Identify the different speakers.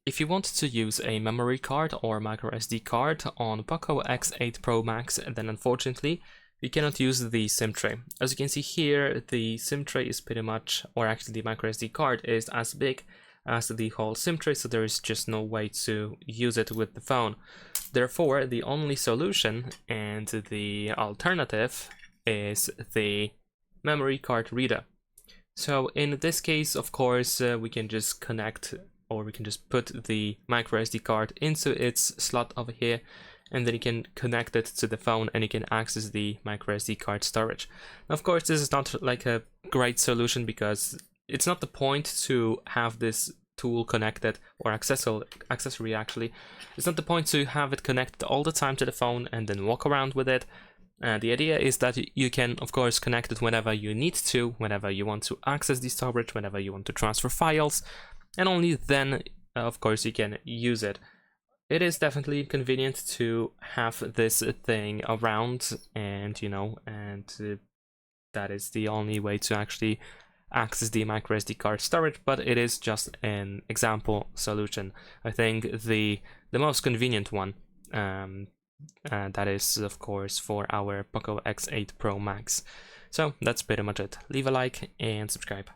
Speaker 1: If you want to use a memory card or microSD card on POCO X8 Pro Max, then unfortunately you cannot use the SIM tray. As you can see here, the SIM tray is pretty much, or actually the microSD card is as big as the whole SIM tray, so there is just no way to use it with the phone. Therefore, the only solution and the alternative is the memory card reader. So in this case, of course, we can just connect, or we can just put the microSD card into its slot over here, and then you can connect it to the phone and you can access the microSD card storage. Now, of course, this is not like a great solution because it's not the point to have this tool connected, or accessory actually. It's not the point to have it connected all the time to the phone and then walk around with it. The idea is that you can, of course, connect it whenever you need to, whenever you want to access the storage, whenever you want to transfer files, and only then, of course, you can use it. It is definitely convenient to have this thing around, and that is the only way to actually access the microSD card storage, but it is just an example solution. I think the most convenient one, that is of course for our POCO X8 Pro Max. So that's pretty much it. Leave a like and subscribe.